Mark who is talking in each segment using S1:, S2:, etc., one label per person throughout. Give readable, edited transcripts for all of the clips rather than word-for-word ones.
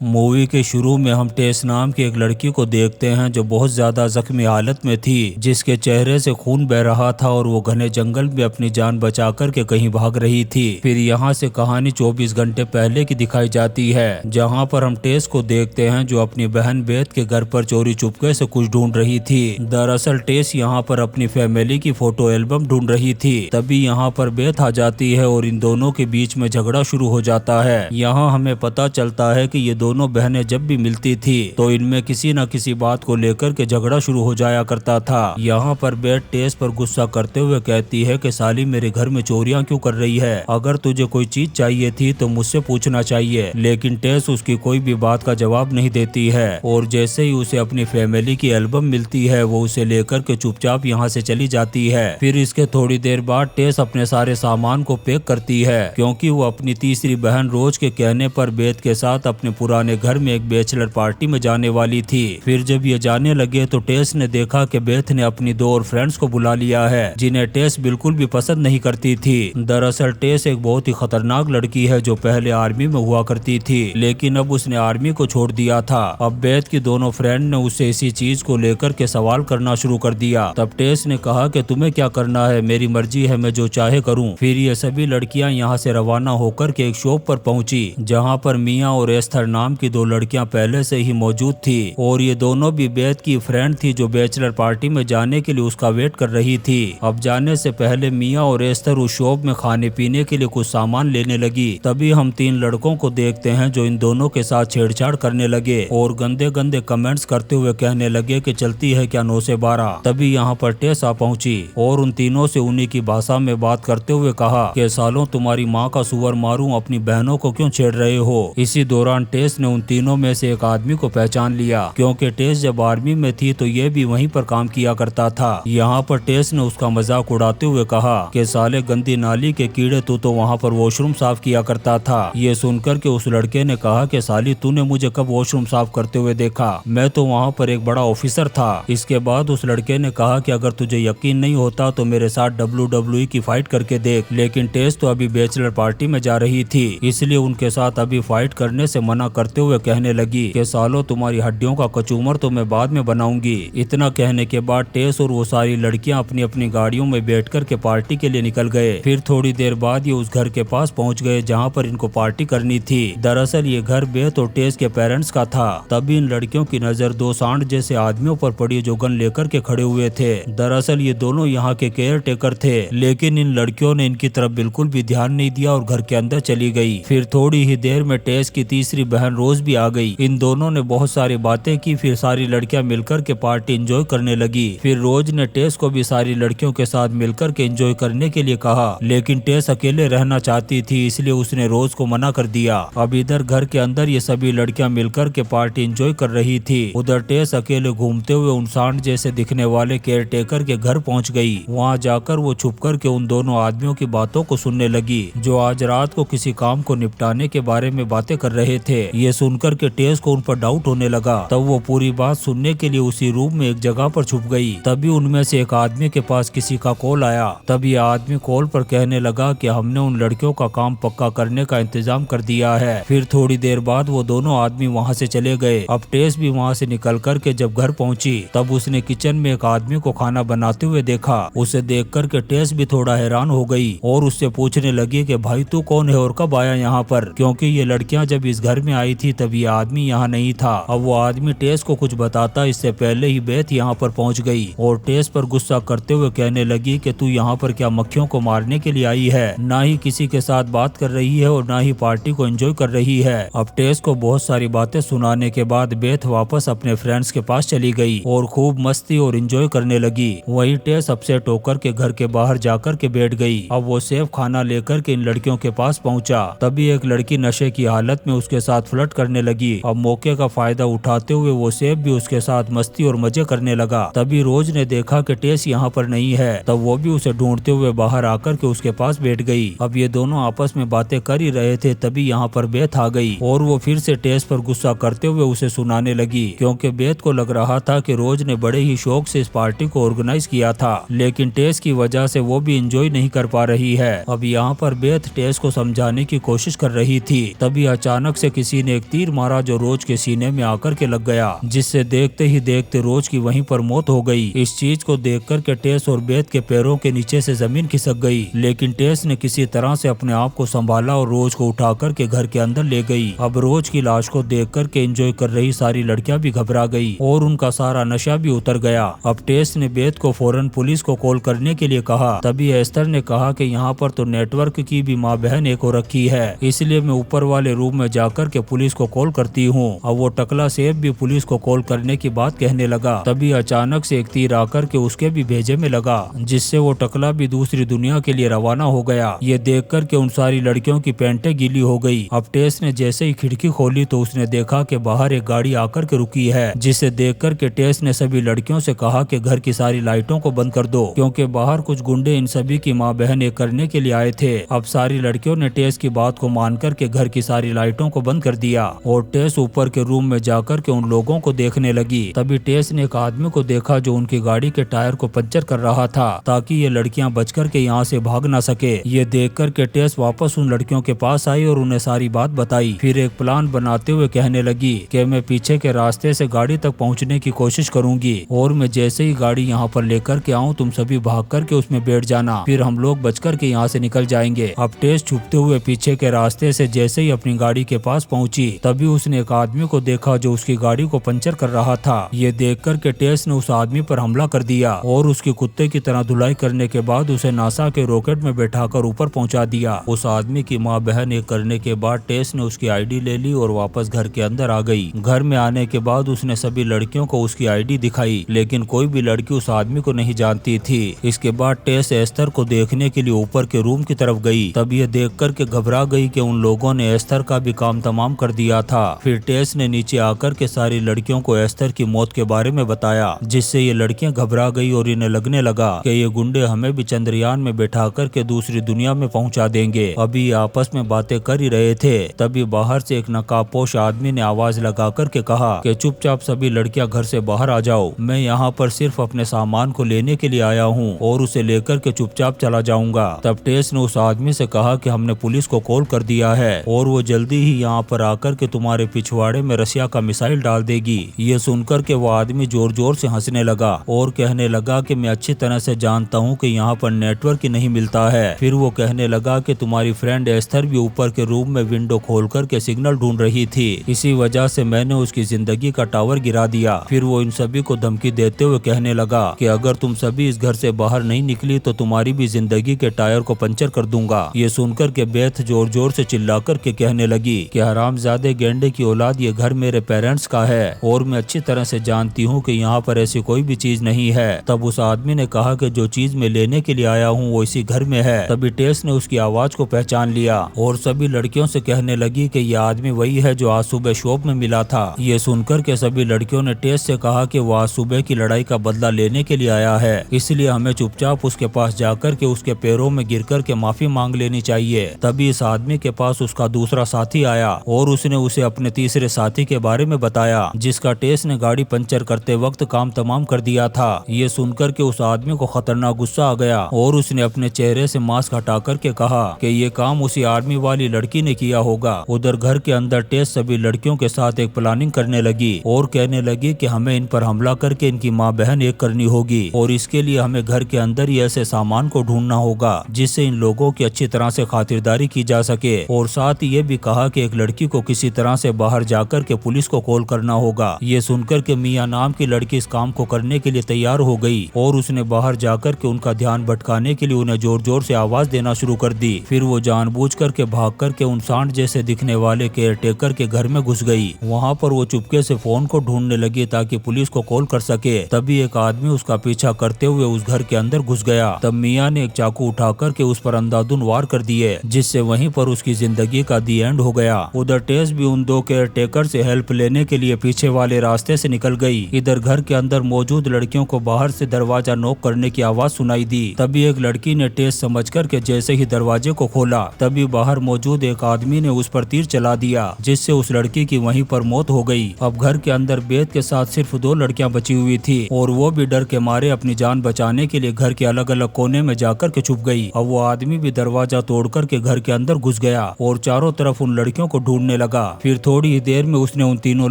S1: Movie के शुरू में हम टेस नाम की एक लड़की को देखते हैं जो बहुत ज्यादा जख्मी हालत में थी, जिसके चेहरे से खून बह रहा था और वो घने जंगल में अपनी जान बचा कर के कहीं भाग रही थी। फिर यहाँ से कहानी 24 घंटे पहले की दिखाई जाती है, जहाँ पर हम टेस को देखते हैं जो अपनी बहन बेथ के घर पर चोरी चुपके से कुछ ढूंढ रही थी। दरअसल टेस यहाँ पर अपनी फैमिली की फोटो एल्बम ढूंढ रही थी। तभी यहाँ पर बेथ आ जाती है और इन दोनों के बीच में झगड़ा शुरू हो जाता है। यहाँ हमें पता चलता है कि ये दोनों बहनें जब भी मिलती थी तो इनमें किसी न किसी बात को लेकर के झगड़ा शुरू हो जाया करता था। यहाँ पर बेथ टेस पर गुस्सा करते हुए कहती है कि साली मेरे घर में चोरियां क्यों कर रही है, अगर तुझे कोई चीज चाहिए थी तो मुझसे पूछना चाहिए। लेकिन टेस उसकी कोई भी बात का जवाब नहीं देती है और जैसे ही उसे अपनी फैमिली की एल्बम मिलती है वो उसे लेकर के चुपचाप यहाँ से चली जाती है। फिर इसके थोड़ी देर बाद टेस अपने सारे सामान को पैक करती है, क्योंकि वो अपनी तीसरी बहन रोज के कहने पर बेथ के साथ अपने पुराने घर में एक बैचलर पार्टी में जाने वाली थी। फिर जब ये जाने लगे तो टेस ने देखा कि बेथ ने अपनी दो और फ्रेंड्स को बुला लिया है, जिन्हें टेस बिल्कुल भी पसंद नहीं करती थी। दरअसल टेस एक बहुत ही खतरनाक लड़की है जो पहले आर्मी में हुआ करती थी, लेकिन अब उसने आर्मी को छोड़ दिया था। अब बेथ की दोनों फ्रेंड ने उससे इसी चीज को लेकर के सवाल करना शुरू कर दिया। तब टेस ने कहा कि तुम्हें क्या करना है, मेरी मर्जी है, मैं जो चाहे करूं। फिर ये सभी लड़कियां यहाँ से रवाना होकर के एक शॉप पर पहुंची, जहाँ पर मिया और एस्थर नाम की दो लड़कियां पहले से ही मौजूद थी और ये दोनों भी बेथ की फ्रेंड थी जो बैचलर पार्टी में जाने के लिए उसका वेट कर रही थी। अब जाने से पहले मिया और एस्थर उस शॉप में खाने पीने के लिए कुछ सामान लेने लगी। तभी हम तीन लड़कों को देखते हैं जो इन दोनों के साथ छेड़छाड़ करने लगे और गंदे गंदे कमेंट्स करते हुए कहने लगे कि चलती है क्या 9 से 12। तभी यहाँ पर टेस आ पहुंची और उन तीनों से उन्हीं की भाषा में बात करते हुए कहा कि सालों तुम्हारी माँ का सुअर मारूं, अपनी बहनों को क्यों छेड़ रहे हो। इसी दौरान टेस ने उन तीनों में से एक आदमी को पहचान लिया, क्योंकि टेस जब आर्मी में थी तो ये भी वहीं पर काम किया करता था। यहाँ पर टेस ने उसका मजाक उड़ाते हुए कहा कि साले गंदी नाली के कीड़े, तू तो वहाँ पर वॉशरूम साफ किया करता था। ये सुनकर के उस लड़के ने कहा कि साली तूने मुझे कब वॉशरूम साफ करते हुए देखा, मैं तो वहाँ पर एक बड़ा ऑफिसर था। इसके बाद उस लड़के ने कहा कि अगर तुझे यकीन नहीं होता तो मेरे साथ WWE की फाइट करके देख। लेकिन टेस तो अभी बैचलर पार्टी में जा रही थी, इसलिए उनके साथ अभी फाइट करने से मना करते हुए कहने लगी कि सालो तुम्हारी हड्डियों का कचूमर तो मैं बाद में बनाऊंगी। इतना कहने के बाद टेस और वो सारी लड़कियां अपनी अपनी गाड़ियों में बैठकर के पार्टी के लिए निकल गए। फिर थोड़ी देर बाद ये उस घर के पास पहुंच गए जहां पर इनको पार्टी करनी थी। दरअसल ये घर बेथ और टेस के पेरेंट्स का था। तभी इन लड़कियों की नजर दो सांड जैसे आदमियों पर पड़ी जो गन लेकर के खड़े हुए थे। दरअसल ये दोनों यहाँ के केयर टेकर थे, लेकिन इन लड़कियों ने इनकी तरफ बिल्कुल भी ध्यान नहीं दिया और घर के अंदर चली गई। फिर थोड़ी ही देर में टेस की तीसरी बहन रोज भी आ गई। इन दोनों ने बहुत सारी बातें की। फिर सारी लड़कियां मिलकर के पार्टी एंजॉय करने लगी। फिर रोज ने टेस को भी सारी लड़कियों के साथ मिलकर के एंजॉय करने के लिए कहा, लेकिन टेस अकेले रहना चाहती थी, इसलिए उसने रोज को मना कर दिया। अब इधर घर के अंदर ये सभी लड़कियां मिलकर के पार्टी एंजॉय कर रही थी। उधर टेस अकेले घूमते हुए उन सांड जैसे दिखने वाले केयर टेकर के घर पहुंच गई। वहां जाकर वो छुप कर के उन दोनों आदमियों की बातों को सुनने लगी, जो आज रात को किसी काम को निपटाने के बारे में बातें कर रहे थे। ये सुनकर के टेस को उन पर डाउट होने लगा। तब वो पूरी बात सुनने के लिए उसी रूम में एक जगह पर छुप गई। तभी उनमें से एक आदमी के पास किसी का कॉल आया। तब ये आदमी कॉल पर कहने लगा कि हमने उन लड़कियों का काम पक्का करने का इंतजाम कर दिया है। फिर थोड़ी देर बाद वो दोनों आदमी वहाँ से चले गए। अब टेस भी वहाँ से निकल कर के जब घर पहुँची तब उसने किचन में एक आदमी को खाना बनाते हुए देखा। उसे देख कर के टेस भी थोड़ा हैरान हो गई और उससे पूछने लगी कि भाई तू कौन है और कब आया यहाँ पर, क्योंकि ये लड़कियां जब इस घर में आई थी तब ये आदमी यहाँ नहीं था। अब वो आदमी टेस को कुछ बताता इससे पहले ही बेथ यहाँ पर पहुँच गई और टेस पर गुस्सा करते हुए कहने लगी कि तू यहाँ पर क्या मक्खियों को मारने के लिए आई है, ना ही किसी के साथ बात कर रही है और ना ही पार्टी को एंजॉय कर रही है। अब टेस को बहुत सारी बातें सुनाने के बाद बेथ वापस अपने फ्रेंड्स के पास चली गई और खूब मस्ती और एंजॉय करने लगी। वही टेस अपसेट होकर के घर के बाहर जाकर के बैठ गई। अब वो सेफ खाना लेकर के इन लड़कियों के पास पहुंचा। तभी एक लड़की नशे की हालत में उसके साथ फ्लर्ट करने लगी। अब मौके का फायदा उठाते हुए वो सेफ भी उसके साथ मस्ती और मजे करने लगा। तभी रोज ने देखा कि टेस यहाँ पर नहीं है, तब वो भी उसे ढूंढते हुए बाहर आकर के उसके पास बैठ गई। अब ये दोनों आपस में बातें कर ही रहे थे, तभी यहाँ पर बेथ आ गई और वो फिर से टेस पर गुस्सा करते हुए उसे सुनाने लगी, क्योंकि बेथ को लग रहा था कि रोज ने बड़े ही शौक से इस पार्टी को ऑर्गेनाइज किया था, लेकिन टेस की वजह से वो भी एंजॉय नहीं कर पा रही है। अब यहाँ पर बेथ टेस को समझाने की कोशिश कर रही थी। तभी अचानक से किसी ने एक तीर मारा जो रोज के सीने में आकर के लग गया, जिससे देखते ही देखते रोज की वहीं पर मौत हो गई। इस चीज को देख कर के टेस और बेथ के पैरों के नीचे से जमीन खिसक गई, लेकिन टेस ने किसी तरह से अपने आप को संभाला और रोज को उठा कर के घर के अंदर ले गई। अब रोज की लाश को देख कर के एंजॉय कर रही सारी लड़कियां भी घबरा गई और उनका सारा नशा भी उतर गया। अब टेस ने बेथ को फौरन पुलिस को कॉल करने के लिए कहा। तभी एस्तर ने कहा कि यहाँ पर तो नेटवर्क की भी माँ बहन एक हो रखी है, इसलिए मैं ऊपर वाले रूम में जाकर के पुलिस को कॉल करती हूँ। अब वो टकला सेब भी पुलिस को कॉल करने की बात कहने लगा। तभी अचानक से एक तीर आकर के उसके भी भेजे में लगा, जिससे वो टकला भी दूसरी दुनिया के लिए रवाना हो गया। ये देख कर के उन सारी लड़कियों की पैंटें गीली हो गई। अब टेस ने जैसे ही खिड़की खोली तो उसने देखा कि बाहर एक गाड़ी आकर के रुकी है, जिसे देख कर के टेस ने सभी लड़कियों से कहा कि घर की सारी लाइटों को बंद कर दो, क्योंकि बाहर कुछ गुंडे इन सभी की माँ बहन एक करने के लिए आए थे। अब सारी लड़कियों ने टेस की बात को मान कर के घर की सारी लाइटों को बंद कर दिया और टेस ऊपर के रूम में जाकर के उन लोगों को देखने लगी। तभी टेस ने एक आदमी को देखा जो उनकी गाड़ी के टायर को पंचर कर रहा था, ताकि ये लड़कियां बचकर के यहाँ से भाग ना सके। ये देख कर के टेस वापस उन लड़कियों के पास आई और उन्हें सारी बात बताई। फिर एक प्लान बनाते हुए कहने लगी कि मैं पीछे के रास्ते से गाड़ी तक पहुँचने की कोशिश करूंगी और मैं जैसे ही गाड़ी यहाँ पर लेकर के आऊँ तुम सभी भाग कर के उसमें बैठ जाना, फिर हम लोग बचकर के यहाँ से निकल जाएंगे। अब टेस छुपते हुए पीछे के रास्ते से जैसे ही अपनी गाड़ी के पास पहुंची, तभी उसने एक आदमी को देखा जो उसकी गाड़ी को पंचर कर रहा था। ये देख कर के टेस ने उस आदमी पर हमला कर दिया और उसकी कुत्ते की तरह धुलाई करने के बाद उसे नासा के रॉकेट में बैठाकर ऊपर पहुंचा दिया। उस आदमी की माँ बहन एक करने के बाद टेस ने उसकी आईडी ले ली और वापस घर के अंदर आ गई। घर में आने के बाद उसने सभी लड़कियों को उसकी आईडी दिखाई, लेकिन कोई भी लड़की उस आदमी को नहीं जानती थी। इसके बाद टेस एस्तर को देखने के लिए ऊपर के रूम की तरफ गई। तब ये देख कर के घबरा गई कि उन लोगों ने एस्तर का भी काम तमाम कर दिया था। फिर टेस ने नीचे आकर के सारी लड़कियों को एस्तर की मौत के बारे में बताया, जिससे ये लड़कियां घबरा गई और इन्हें लगने लगा कि ये गुंडे हमें भी चंद्रयान में बैठा कर के दूसरी दुनिया में पहुंचा देंगे। अभी आपस में बातें कर ही रहे थे, तभी बाहर से एक नकाबपोश आदमी ने आवाज लगा कर के कहा कि चुपचाप सभी लड़कियां घर से बाहर आ जाओ, मैं यहाँ पर सिर्फ अपने सामान को लेने के लिए आया हूँ और उसे लेकर के चुपचाप चला जाऊंगा। तब टेस ने उस आदमी से कहा कि हमने पुलिस को कॉल कर दिया है और वो जल्दी ही यहाँ पर आकर के तुम्हारे पिछवाड़े में रसिया का मिसाइल डाल देगी। ये सुनकर के वो आदमी जोर जोर से हंसने लगा और कहने लगा कि मैं अच्छी तरह से जानता हूँ कि यहाँ पर नेटवर्क ही नहीं मिलता है। फिर वो कहने लगा कि तुम्हारी फ्रेंड एस्तर भी ऊपर के रूम में विंडो खोल कर के सिग्नल ढूंढ रही थी, इसी वजह से मैंने उसकी जिंदगी का टावर गिरा दिया। फिर वो इन सभी को धमकी देते हुए कहने लगा कि अगर तुम सभी इस घर से बाहर नहीं निकली तो तुम्हारी भी जिंदगी के टायर को पंचर कर दूंगा। ये सुनकर के बेथ जोर जोर से चिल्लाकर के कहने लगी कि हरामजादे गेंडे की औलाद, ये घर मेरे पेरेंट्स का है और मैं अच्छी तरह से जानती हूँ कि यहाँ पर ऐसी कोई भी चीज नहीं है। तब उस आदमी ने कहा कि जो चीज मैं लेने के लिए आया हूँ वो इसी घर में है। तभी टेस ने उसकी आवाज को पहचान लिया और सभी लड़कियों से कहने लगी कि ये आदमी वही है जो आज सुबह शॉप में मिला था। ये सुनकर के सभी लड़कियों ने टेस से कहा कि वो आज सुबह की लड़ाई का बदला लेने के लिए आया है, इसलिए हमें चुपचाप उसके पास जाकर के उसके पैरों में गिरकर के माफी मांग लेनी चाहिए। तभी इस आदमी के पास उसका दूसरा साथी आया और उसने उसे अपने तीसरे साथी के बारे में बताया, जिसका टेस ने गाड़ी पंचर करते वक्त काम तमाम कर दिया था। ये सुनकर के उस आदमी को खतरनाक गुस्सा आ गया और उसने अपने चेहरे से मास्क हटा कर के कहा कि ये काम उसी आर्मी वाली लड़की ने किया होगा। उधर घर के अंदर टेस सभी लड़कियों के साथ एक प्लानिंग करने लगी और कहने लगी कि हमें इन पर हमला करके इनकी माँ बहन एक करनी होगी और इसके लिए हमें घर के अंदर ही ऐसे सामान को ढूंढना होगा जिससे इन लोगों की अच्छी तरह से खातिरदारी की जा सके। और साथ ही ये भी कहा कि एक लड़की को किसी तरह से बाहर जाकर के पुलिस को कॉल करना होगा। ये सुनकर के मिया नाम की लड़की इस काम को करने के लिए तैयार हो गई और उसने बाहर जाकर के उनका ध्यान भटकाने के लिए उन्हें जोर जोर से आवाज देना शुरू कर दी। फिर वो जानबूझ करके भाग करके उन सांड जैसे दिखने वाले केयरटेकर के घर में घुस गई। वहाँ पर वो चुपके से फोन को ढूंढने लगी ताकि पुलिस को कॉल कर सके। तभी एक आदमी उसका पीछा करते हुए उस घर के अंदर घुस गया। तब मियाँ ने एक चाकू उठा करके उस पर अंधाधुन वार कर दिए, जिससे वहीं पर उसकी जिंदगी का दी एंड हो गया। उधर टेस भी उन दो केयरटेकर से हेल्प लेने के लिए पीछे वाले रास्ते से निकल गई। इधर घर के अंदर मौजूद लड़कियों को बाहर से दरवाजा नॉक करने की आवाज सुनाई दी। तभी एक लड़की ने टेस समझकर के जैसे ही दरवाजे को खोला, तभी बाहर मौजूद एक आदमी ने उस पर तीर चला दिया, जिससे उस लड़की की वहीं पर मौत हो गई। अब घर के अंदर बेथ के साथ सिर्फ 2 लड़कियां बची हुई थी और वो भी डर के मारे अपनी जान बचाने के लिए घर के अलग अलग कोने में जाकर के छुप गई। अब वो आदमी भी दरवाजा तोड़ कर के घर के अंदर घुस गया और चारों तरफ उन लड़कियों को ढूंढने लगा। फिर थोड़ी ही देर में उसने उन तीनों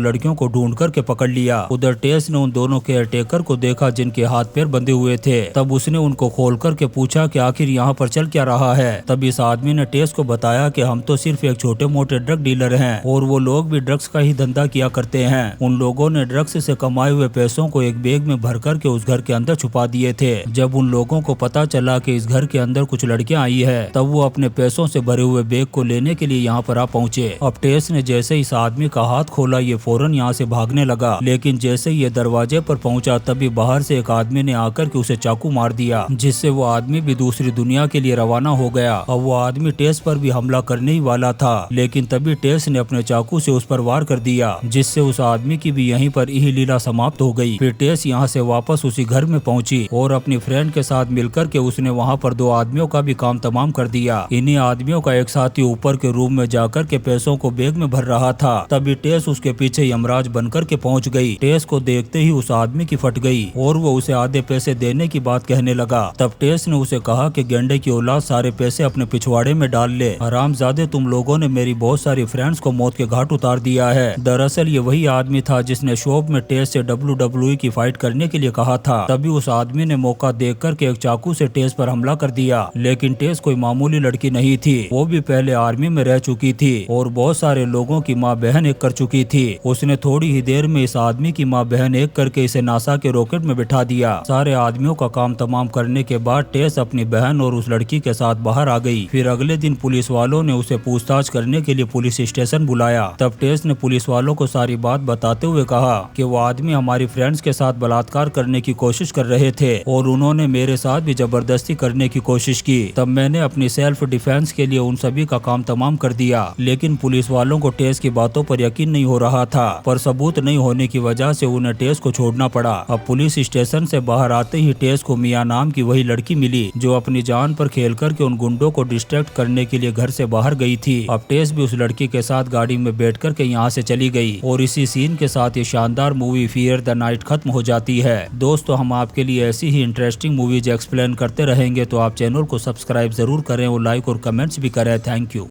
S1: लड़कियों को ढूंढ करके पकड़ लिया। उधर टेस ने उन दोनों केयरटेकर को देखा जिनके हाथ पैर बंधे हुए थे। तब उसने उनको खोल करके पूछा कि आखिर यहाँ पर चल क्या रहा है। तब इस आदमी ने टेस को बताया कि हम तो सिर्फ एक छोटे मोटे ड्रग डीलर हैं और वो लोग भी ड्रग्स का ही धंधा किया करते हैं। उन लोगों ने ड्रग्स से कमाए हुए पैसों को एक बैग में भर करके उस घर के अंदर छुपा दिए थे। जब उन लोगों को पता चला कि इस घर के अंदर कुछ लड़कियां आई है, तब वो अपने पैसों से भरे हुए बैग को लेने के लिए यहाँ पर आ पहुँचे। अब टेस ने जैसे इस आदमी का हाथ खोला, ये फौरन यहाँ से भागने लगा, लेकिन जैसे ये दरवाजे पर पहुंचा तभी बाहर से एक आदमी ने आकर के उसे चाकू मार दिया, जिससे वो आदमी भी दूसरी दुनिया के लिए रवाना हो गया। अब वो आदमी टेस पर भी हमला करने ही वाला था, लेकिन तभी टेस ने अपने चाकू से उस पर वार कर दिया, जिससे उस आदमी की भी यहीं पर यही लीला समाप्त हो गई। फिर टेस यहाँ से वापस उसी घर में पहुंची और अपनी फ्रेंड के साथ मिलकर के उसने वहाँ पर दो आदमियों का भी काम तमाम कर दिया। इन्हीं आदमियों का एक साथी ऊपर के रूम में जाकर के पैसों को बैग में भर रहा था। तभी टेस उसके पीछे यमराज बनकर के पहुंच गई। टेस को देखते ही उस आदमी की फट गई और वो उसे आधे पैसे देने की बात कहने लगा। तब टेस ने उसे कहा कि गेंडे की औलाद, सारे पैसे अपने पिछवाड़े में डाल ले। हरामजादे, तुम लोगों ने मेरी बहुत सारी फ्रेंड्स को मौत के घाट उतार दिया है। दरअसल ये वही आदमी था जिसने शॉप में टेस से WWE की फाइट करने के लिए कहा था। तभी उस आदमी ने मौका देख करके एक चाकू से टेस पर हमला कर दिया, लेकिन टेस कोई मामूली लड़की नहीं थी। वो भी पहले आर्मी में रह चुकी थी और बहुत सारे लोगों की माँ बहन एक कर चुकी थी। उसने थोड़ी ही देर में इस आदमी की माँ बहन एक करके इसे नासा के रॉकेट में बिठा दिया। सारे आदमियों का काम तमाम करने के बाद टेस अपनी बहन और उस लड़की के साथ बाहर आ गई। फिर अगले दिन पुलिस वालों ने उसे पूछताछ करने के लिए पुलिस स्टेशन बुलाया। तब टेस ने पुलिस वालों को सारी बात बताते हुए कहा कि वो आदमी हमारी फ्रेंड्स के साथ बलात्कार करने की कोशिश कर रहे थे और उन्होंने मेरे साथ भी जबरदस्ती करने की कोशिश की। तब मैंने अपनी सेल्फ डिफेंस के लिए उन सभी का काम तमाम कर दिया, लेकिन पुलिस वालों को टेस की बातों पर यकीन नहीं हो रहा था, पर सबूत नहीं होने की वजह से उन्हें टेस को छोड़ना पड़ा। अब पुलिस स्टेशन से बाहर आते ही टेस को मिया नाम की वही लड़की मिली जो अपनी जान पर खेल करके उन गुंडों को डिस्ट्रैक्ट करने के लिए घर से बाहर गई थी। अब टेस भी उस लड़की के साथ गाड़ी में बैठ करके यहाँ से चली गई और इसी सीन के साथ ये शानदार मूवी फियर द नाइट खत्म हो जाती है। दोस्तों, हम आपके लिए ऐसी ही इंटरेस्टिंग मूवीज एक्सप्लेन करते रहेंगे, तो आप चैनल को सब्सक्राइब जरूर करें और लाइक और कमेंट्स भी करें। Thank you.